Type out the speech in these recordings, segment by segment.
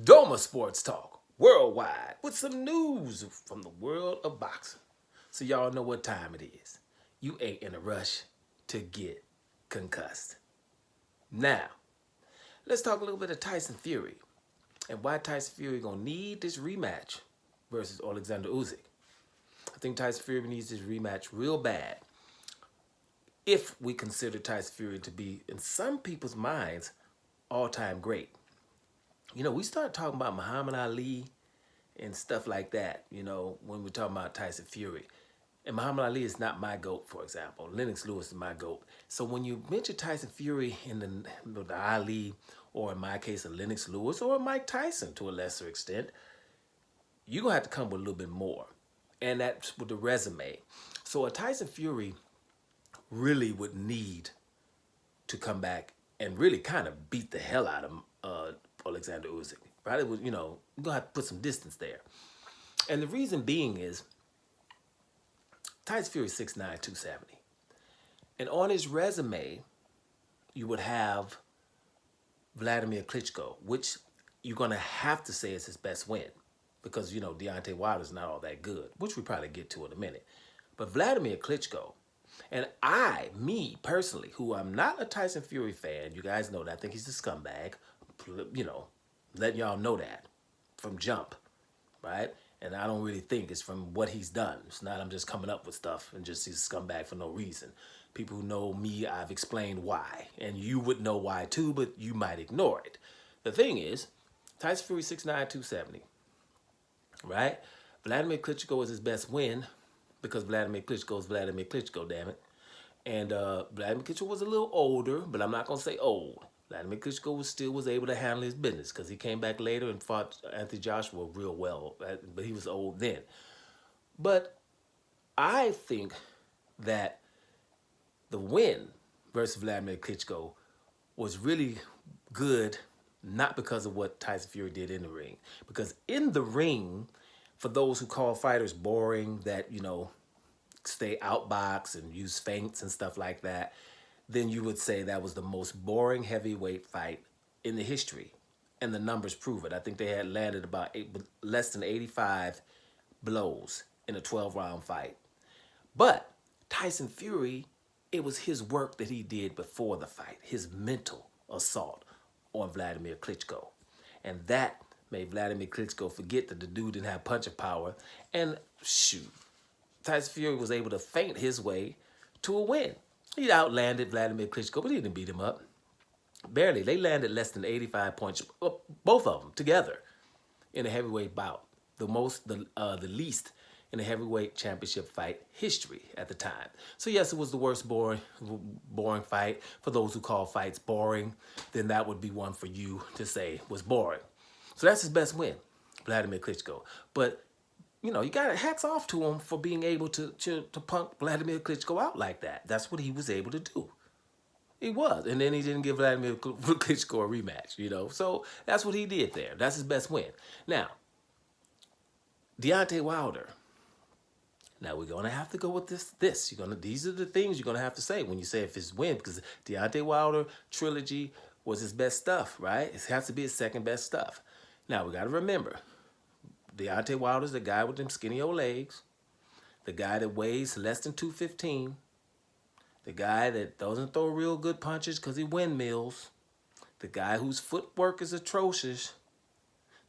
Doma Sports Talk worldwide with some news from the world of boxing. So y'all know what time it is. You ain't in a rush to get concussed. Now, let's talk a little bit of Tyson Fury and why Tyson Fury gonna need this rematch versus Alexander Usyk. I think Tyson Fury needs this rematch real bad. If we consider Tyson Fury to be, in some people's minds, all-time great. You know, we start talking about Muhammad Ali and stuff like that, you know, when we're talking about Tyson Fury. And Muhammad Ali is not my GOAT, for example. Lennox Lewis is my GOAT. So when you mention Tyson Fury in the Ali, or in my case, a Lennox Lewis, or a Mike Tyson to a lesser extent, you're going to have to come with a little bit more. And that's with the resume. So a Tyson Fury really would need to come back and really kind of beat the hell out of Alexander Usyk. Right? It was, you know, you're going to have to put some distance there. And the reason being is Tyson Fury is 6'9", 270. And on his resume, you would have Vladimir Klitschko, which you're going to have to say is his best win. Because, you know, Deontay Wilder's not all that good, which we probably get to in a minute. But Vladimir Klitschko, and me personally, who I'm not a Tyson Fury fan, you guys know that, I think he's a scumbag, you know, letting y'all know that from jump, right? And I don't really think it's from what he's done. It's not I'm just coming up with stuff and just he's a scumbag for no reason. People who know me, I've explained why. And you would know why too, but you might ignore it. The thing is, Tyson Fury 6'9", 270, right? Vladimir Klitschko is his best win because Vladimir Klitschko is Vladimir Klitschko, damn it. And Vladimir Klitschko was a little older, but I'm not going to say old. Vladimir Klitschko was able to handle his business because he came back later and fought Anthony Joshua real well, but he was old then. But I think that the win versus Vladimir Klitschko was really good, not because of what Tyson Fury did in the ring. Because in the ring, for those who call fighters boring, that, you know, stay outbox and use feints and stuff like that, then you would say that was the most boring heavyweight fight in the history. And the numbers prove it. I think they had landed about less than 85 blows in a 12-round fight. But Tyson Fury, it was his work that he did before the fight, his mental assault on Vladimir Klitschko. And that made Vladimir Klitschko forget that the dude didn't have punching power. And shoot, Tyson Fury was able to feint his way to a win. He outlanded Vladimir Klitschko, but he didn't beat him up. Barely. They landed less than 85 points, both of them together, in a heavyweight bout. The least in a heavyweight championship fight history at the time. So yes, it was the worst boring fight. For those who call fights boring, then that would be one for you to say was boring. So that's his best win, Vladimir Klitschko. But you know, you got hats off to him for being able to punk Vladimir Klitschko out like that. That's what he was able to do. He was. And then he didn't give Vladimir Klitschko a rematch, you know. So that's what he did there. That's his best win. Now, Deontay Wilder. Now, we're going to have to go with this. These are the things you're going to have to say when you say if it's win, because Deontay Wilder trilogy was his best stuff, right? It has to be his second best stuff. Now, we got to remember, Deontay Wilder's the guy with them skinny old legs, the guy that weighs less than 215, the guy that doesn't throw real good punches because he windmills, the guy whose footwork is atrocious,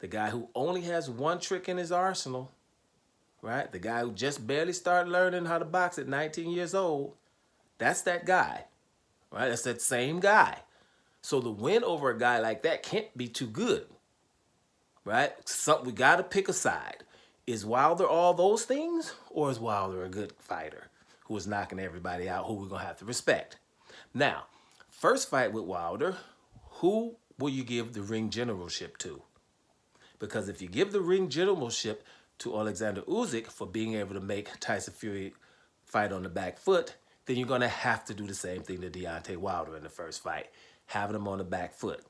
the guy who only has one trick in his arsenal, right? The guy who just barely started learning how to box at 19 years old. That's that guy, right? That's that same guy. So the win over a guy like that can't be too good, right? We got to pick a side. Is Wilder all those things, or is Wilder a good fighter who is knocking everybody out, who we're going to have to respect? Now, first fight with Wilder, who will you give the ring generalship to? Because if you give the ring generalship to Alexander Usyk for being able to make Tyson Fury fight on the back foot, then you're going to have to do the same thing to Deontay Wilder in the first fight, having him on the back foot.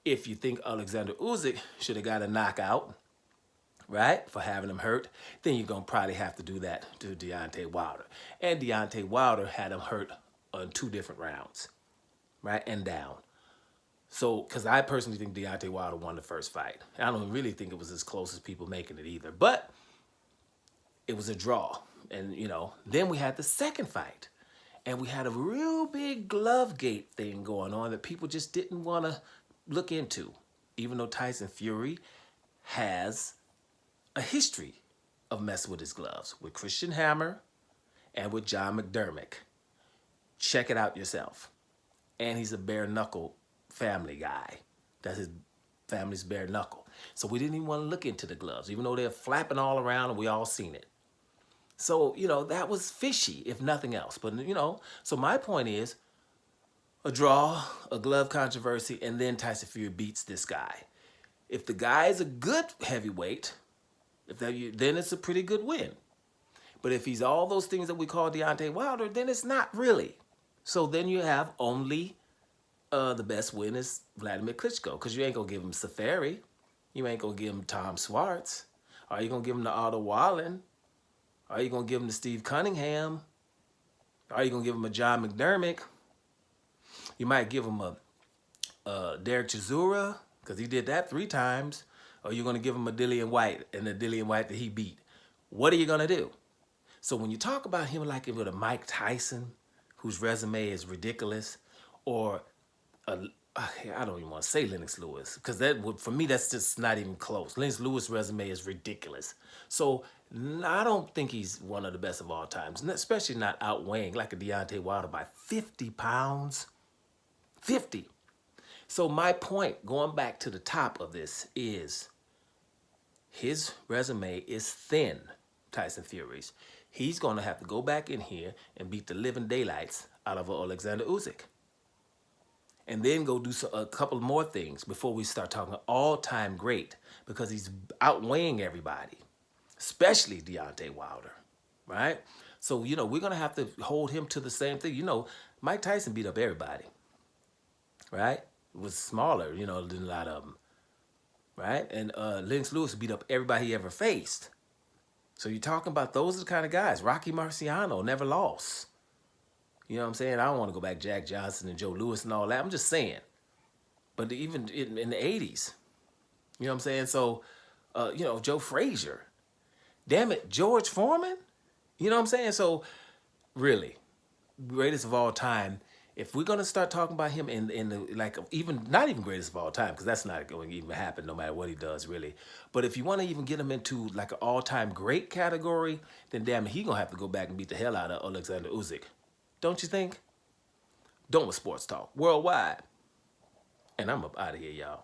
If you think Alexander Usyk should have got a knockout, right, for having him hurt, then you're going to probably have to do that to Deontay Wilder. And Deontay Wilder had him hurt on 2 different rounds, right, and down. So, because I personally think Deontay Wilder won the first fight. I don't really think it was as close as people making it either. But it was a draw. And, then we had the second fight. And we had a real big glove gate thing going on that people just didn't want to look into. Even though Tyson Fury has a history of messing with his gloves with Christian Hammer and with John McDermott. Check it out yourself. And he's a bare knuckle family guy. That's his family's bare knuckle. So we didn't even want to look into the gloves, even though they're flapping all around and we all seen it. So, that was fishy, if nothing else. But, so my point is a draw, a glove controversy, and then Tyson Fury beats this guy. If the guy is a good heavyweight, then it's a pretty good win. But if he's all those things that we call Deontay Wilder, then it's not really. So then you have only the best win is Vladimir Klitschko, because you ain't going to give him Safari. You ain't going to give him Tom Swartz. Are you going to give him the Otto Wallen? Are you going to give him to Steve Cunningham? Are you going to give him a John McDermott? You might give him a Derek Chisora, because he did that 3 times. Or you're going to give him a Dillian White, and the Dillian White that he beat. What are you going to do? So when you talk about him like with a Mike Tyson, whose resume is ridiculous, or I don't even want to say Lennox Lewis, because for me, that's just not even close. Lennox Lewis' resume is ridiculous. So I don't think he's one of the best of all times, especially not outweighing like a Deontay Wilder by 50 pounds. 50. So my point, going back to the top of this, is his resume is thin, Tyson Fury's. He's going to have to go back in here and beat the living daylights out of Alexander Usyk. And then go do a couple more things before we start talking all-time great, because he's outweighing everybody, especially Deontay Wilder, right? So, we're going to have to hold him to the same thing. Mike Tyson beat up everybody, right? It was smaller, than a lot of them, right? And Lennox Lewis beat up everybody he ever faced. So you're talking about those are the kind of guys. Rocky Marciano never lost. You know what I'm saying? I don't want to go back Jack Johnson and Joe Louis and all that. I'm just saying. But even in the 80s, you know what I'm saying? So, Joe Frazier. Damn it, George Foreman? You know what I'm saying? So, really, greatest of all time. If we're going to start talking about him in the, even, not even greatest of all time, because that's not going to even happen no matter what he does, really. But if you want to even get him into like an all-time great category, then damn it, he's going to have to go back and beat the hell out of Alexander Usyk. Don't you think? Don't with Sports Talk Worldwide. And I'm up out of here, y'all.